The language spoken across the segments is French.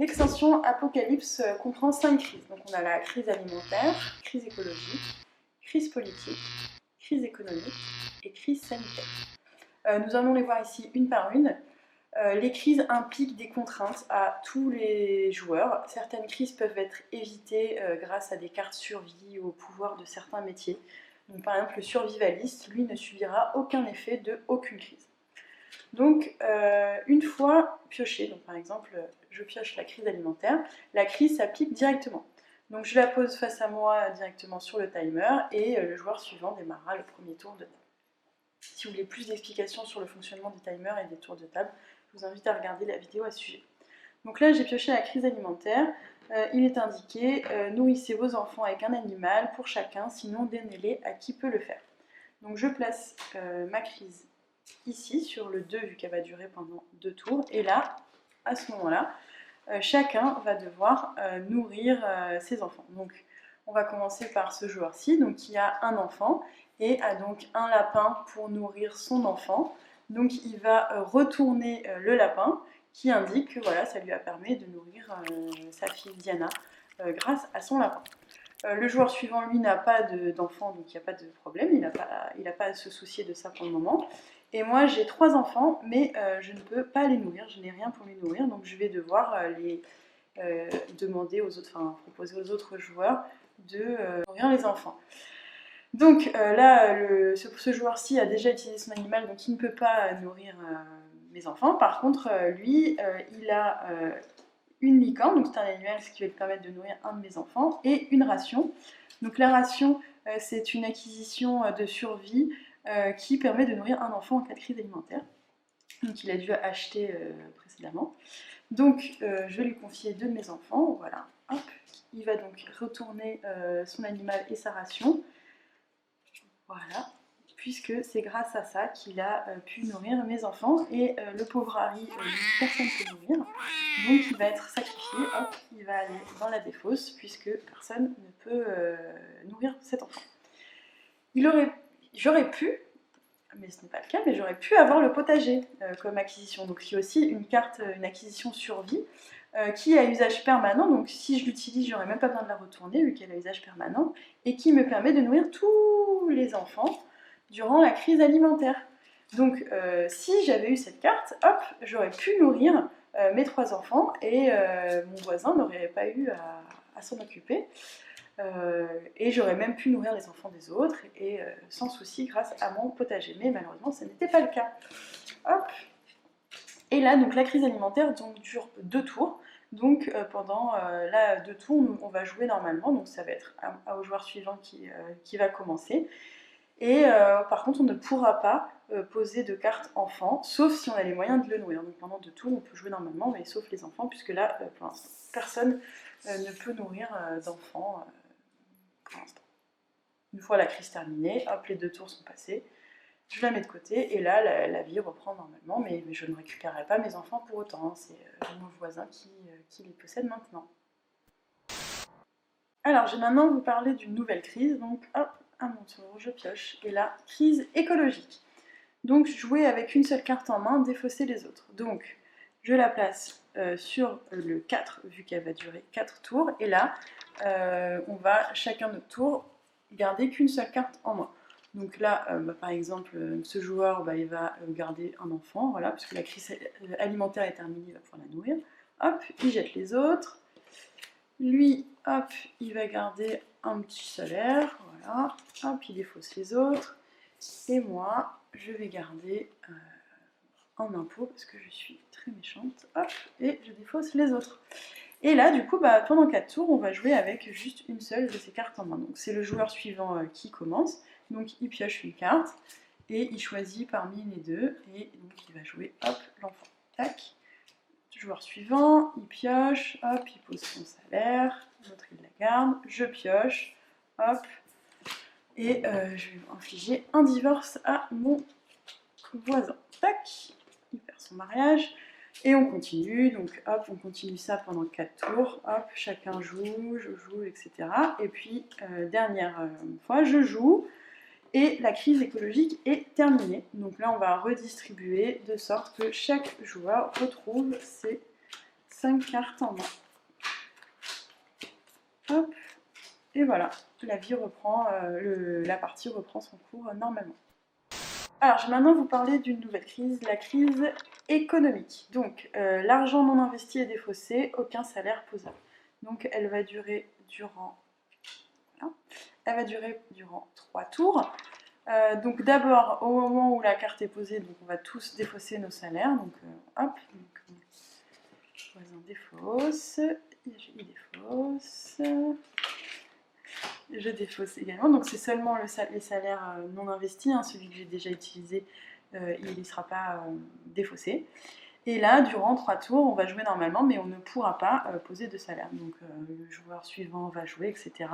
L'extension Apocalypse comprend 5 crises. Donc on a la crise alimentaire, crise écologique, crise politique, crise économique et crise sanitaire. Nous allons les voir ici une par une. Les crises impliquent des contraintes à tous les joueurs. Certaines crises peuvent être évitées grâce à des cartes survie ou au pouvoir de certains métiers. Donc, par exemple, le survivaliste, lui, ne subira aucun effet de aucune crise. Donc, une fois pioché, donc par exemple, je pioche la crise alimentaire, la crise s'applique directement. Donc, je la pose face à moi directement sur le timer et le joueur suivant démarrera le premier tour de table. Si vous voulez plus d'explications sur le fonctionnement des timers et des tours de table, je vous invite à regarder la vidéo à ce sujet. Donc là, j'ai pioché la crise alimentaire. Il est indiqué nourrissez vos enfants avec un animal pour chacun, sinon donnez-les à qui peut le faire. Donc je place ma crise ici sur le 2 vu qu'elle va durer pendant 2 tours. Et là, à ce moment-là, chacun va devoir nourrir ses enfants. Donc on va commencer par ce joueur-ci, donc qui a un enfant et a donc un lapin pour nourrir son enfant. Donc il va retourner le lapin qui indique que voilà, ça lui a permis de nourrir sa fille Diana grâce à son lapin. Le joueur suivant, lui, n'a pas d'enfant, donc il n'y a pas de problème, il n'a pas à se soucier de ça pour le moment. Et moi, j'ai 3 enfants, mais je ne peux pas les nourrir, je n'ai rien pour les nourrir, donc je vais devoir les demander aux autres, enfin proposer aux autres joueurs de nourrir les enfants. Donc là, ce joueur-ci a déjà utilisé son animal, donc il ne peut pas nourrir mes enfants. Par contre, lui, il a une licorne, donc c'est un animal qui va lui permettre de nourrir un de mes enfants, et une ration. Donc la ration, c'est une acquisition de survie qui permet de nourrir un enfant en cas de crise alimentaire. Donc il a dû acheter précédemment. Donc je vais lui confier 2 de mes enfants, voilà. Hop. Il va donc retourner son animal et sa ration. Voilà, puisque c'est grâce à ça qu'il a pu nourrir mes enfants. Et le pauvre Harry, personne ne peut nourrir, donc il va être sacrifié, hop, il va aller dans la défausse, puisque personne ne peut nourrir cet enfant. J'aurais pu, mais ce n'est pas le cas, mais j'aurais pu avoir le potager comme acquisition. Donc il y a aussi une carte, une acquisition survie, qui a usage permanent, donc si je l'utilise, j'aurais même pas besoin de la retourner vu qu'elle a usage permanent, et qui me permet de nourrir tous les enfants durant la crise alimentaire. Donc si j'avais eu cette carte, hop, j'aurais pu nourrir mes 3 enfants et mon voisin n'aurait pas eu à s'en occuper. Et j'aurais même pu nourrir les enfants des autres et sans souci grâce à mon potager. Mais malheureusement, ce n'était pas le cas. Hop. Et là, donc la crise alimentaire donc, dure 2 tours. Donc pendant 2 tours, on va jouer normalement. Donc ça va être au joueur suivant qui va commencer. Et par contre, on ne pourra pas poser de carte enfant, sauf si on a les moyens de le nourrir. Donc pendant 2 tours, on peut jouer normalement, mais sauf les enfants, puisque là, pour l'instant, personne ne peut nourrir d'enfants pour l'instant. Une fois la crise terminée, hop, les 2 tours sont passés. Je la mets de côté et là la vie reprend normalement, mais je ne récupérerai pas mes enfants pour autant, hein. C'est mon voisin qui les possède maintenant. Alors je vais maintenant vous parler d'une nouvelle crise, donc hop, à mon tour, je pioche, et là, crise écologique. Donc jouer avec une seule carte en main, défausser les autres. Donc je la place sur le 4, vu qu'elle va durer 4 tours, et là, on va chacun notre tour garder qu'une seule carte en main. Donc là, par exemple, ce joueur, il va garder un enfant, voilà, parce que la crise alimentaire est terminée, il va pouvoir la nourrir. Hop, il jette les autres. Lui, hop, il va garder un petit salaire, voilà. Hop, il défausse les autres. Et moi, je vais garder un impôt, parce que je suis très méchante. Hop, et je défausse les autres. Et là, du coup, pendant 4 tours, on va jouer avec juste une seule de ces cartes en main. Donc c'est le joueur suivant qui commence. Donc il pioche une carte et il choisit parmi les deux et donc il va jouer, hop, l'enfant. Tac. Le joueur suivant, il pioche, hop, il pose son salaire, l'autre il la garde, je pioche, hop, et je vais infliger un divorce à mon voisin. Tac, il perd son mariage. Et on continue, donc hop, on continue ça pendant 4 tours, hop, chacun joue, je joue, etc. Et puis, dernière fois, je joue, et la crise écologique est terminée. Donc là, on va redistribuer de sorte que chaque joueur retrouve 5 cartes en main. Hop, et voilà, la vie reprend, la partie reprend son cours normalement. Alors, je vais maintenant vous parler d'une nouvelle crise, la crise économique. Donc, l'argent non investi est défaussé, aucun salaire posable. Donc, elle va durer durant, voilà, elle va durer durant 3 tours. Donc, d'abord, au moment où la carte est posée, donc on va tous défausser nos salaires. Donc, hop, donc, voisin défausse, il défausse. Je défausse également, donc c'est seulement les salaires non investis, hein, celui que j'ai déjà utilisé, il ne sera pas défaussé. Et là, durant 3 tours, on va jouer normalement, mais on ne pourra pas poser de salaire. Donc le joueur suivant va jouer, etc.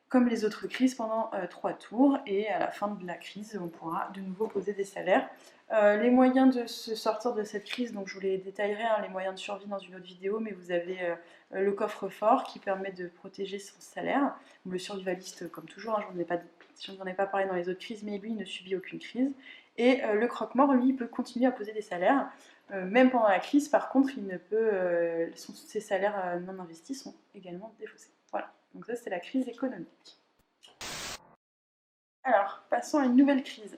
Comme les autres crises pendant 3 tours, et à la fin de la crise, on pourra de nouveau poser des salaires. Les moyens de se sortir de cette crise, donc je vous les détaillerai, hein, les moyens de survie dans une autre vidéo, mais vous avez le coffre-fort qui permet de protéger son salaire, le survivaliste comme toujours, hein, je n'en ai pas parlé dans les autres crises, mais lui il ne subit aucune crise, et le croque-mort, lui, il peut continuer à poser des salaires, même pendant la crise. Par contre, il ne peut, ses salaires non investis sont également défaussés. Voilà, donc ça c'est la crise économique. Alors, passons à une nouvelle crise.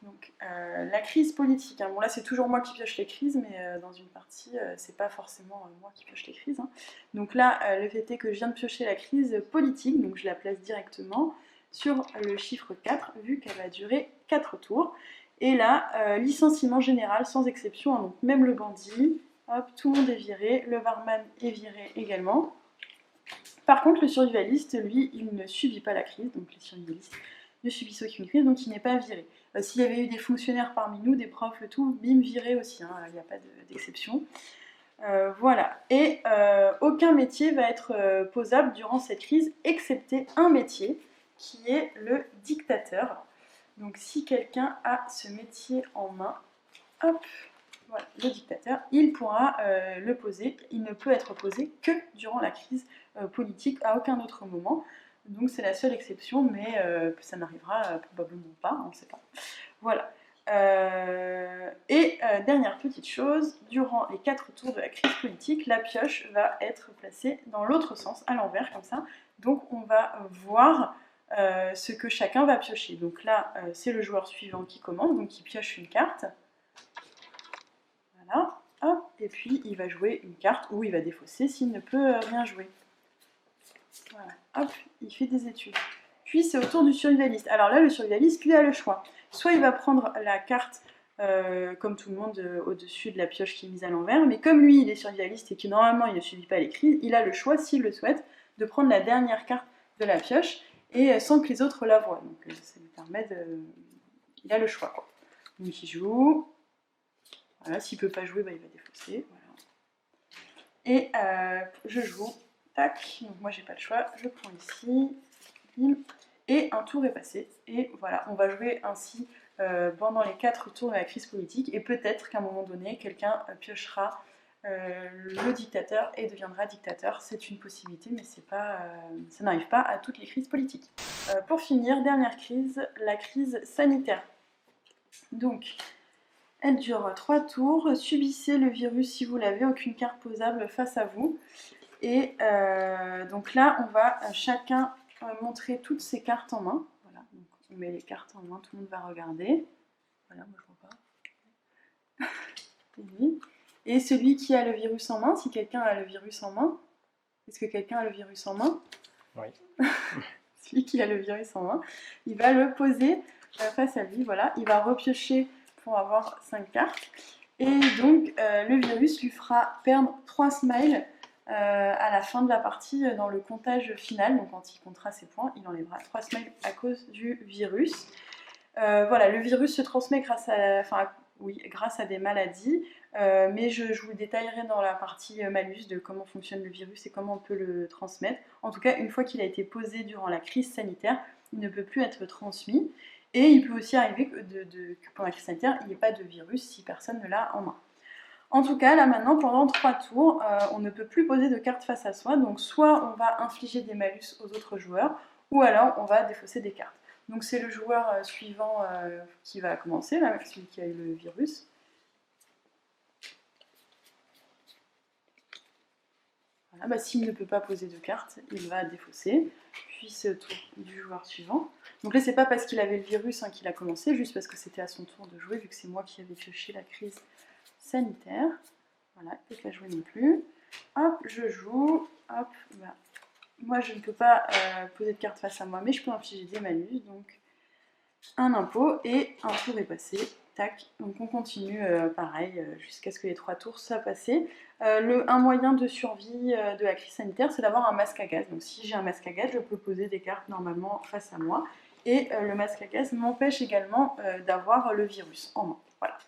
Donc, la crise politique. Hein. Bon, là, c'est toujours moi qui pioche les crises, mais dans une partie, c'est pas forcément moi qui pioche les crises. Hein. Donc là, le fait est que je viens de piocher la crise politique, donc je la place directement sur le chiffre 4, vu qu'elle va durer 4 tours. Et là, licenciement général, sans exception, hein, donc même le bandit, hop, tout le monde est viré, le barman est viré également. Par contre, le survivaliste, lui, il ne subit pas la crise, donc les survivalistes ne subissent aucune crise, donc il n'est pas viré. S'il y avait eu des fonctionnaires parmi nous, des profs et tout, bim, viré aussi, hein, il n'y a pas d'exception. Voilà, et aucun métier va être posable durant cette crise, excepté un métier, qui est le dictateur. Donc si quelqu'un a ce métier en main, hop, voilà, le dictateur, il pourra le poser. Il ne peut être posé que durant la crise politique, à aucun autre moment. Donc c'est la seule exception, mais ça n'arrivera probablement pas, on ne sait pas. Voilà. Dernière petite chose, durant les 4 tours de la crise politique, la pioche va être placée dans l'autre sens, à l'envers, comme ça. Donc on va voir ce que chacun va piocher. Donc là, c'est le joueur suivant qui commence, donc il pioche une carte. Voilà, hop, et puis il va jouer une carte où il va défausser s'il ne peut rien jouer. Voilà, hop, il fait des études. Puis c'est au tour du survivaliste. Alors là, le survivaliste, lui, a le choix. Soit il va prendre la carte, comme tout le monde, au-dessus de la pioche qui est mise à l'envers, mais comme lui, il est survivaliste et que normalement, il ne subit pas les crises, il a le choix, s'il le souhaite, de prendre la dernière carte de la pioche, et sans que les autres la voient. Donc ça lui permet de... Il a le choix, quoi. Donc il joue... Voilà, s'il ne peut pas jouer, bah, il va défausser. Voilà. Et je joue. Tac. Donc moi, j'ai pas le choix. Je prends ici. Bim. Et un tour est passé. Et voilà, on va jouer ainsi pendant les 4 tours de la crise politique. Et peut-être qu'à un moment donné, quelqu'un piochera le dictateur et deviendra dictateur. C'est une possibilité, mais c'est pas, ça n'arrive pas à toutes les crises politiques. Pour finir, dernière crise, la crise sanitaire. Donc... Elle dure 3 tours. Subissez le virus si vous l'avez, aucune carte posable face à vous. Et donc là, on va chacun montrer toutes ses cartes en main. Voilà, donc on met les cartes en main, tout le monde va regarder. Voilà, moi je vois pas. Et celui qui a le virus en main, si quelqu'un a le virus en main, est-ce que quelqu'un a le virus en main? Oui. Celui qui a le virus en main, il va le poser face à lui. Voilà, il va repiocher pour avoir 5 cartes. Et donc, le virus lui fera perdre 3 smiles à la fin de la partie dans le comptage final. Donc, quand il comptera ses points, il enlèvera 3 smiles à cause du virus. Voilà, le virus se transmet grâce à des maladies. Mais je vous le détaillerai dans la partie malus de comment fonctionne le virus et comment on peut le transmettre. En tout cas, une fois qu'il a été posé durant la crise sanitaire, il ne peut plus être transmis. Et il peut aussi arriver que pendant la crise sanitaire, il n'y ait pas de virus si personne ne l'a en main. En tout cas, là maintenant, pendant 3 tours, on ne peut plus poser de cartes face à soi. Donc soit on va infliger des malus aux autres joueurs, ou alors on va défausser des cartes. Donc c'est le joueur suivant qui va commencer, là, celui qui a eu le virus. Voilà, bah, s'il ne peut pas poser de cartes, il va défausser, puis c'est au tour du joueur suivant. Donc là, c'est pas parce qu'il avait le virus qu'il a commencé, juste parce que c'était à son tour de jouer, vu que c'est moi qui avais pioché la crise sanitaire. Voilà, il ne peut pas jouer non plus. Hop, je joue. Hop, bah, moi je ne peux pas poser de carte face à moi, mais je peux infliger des malus, donc un impôt, et un tour est passé. Tac, donc on continue pareil jusqu'à ce que les 3 tours soient passés. Un moyen de survie de la crise sanitaire, c'est d'avoir un masque à gaz. Donc si j'ai un masque à gaz, je peux poser des cartes normalement face à moi. Et le masque à gaz m'empêche également d'avoir le virus en main. Voilà.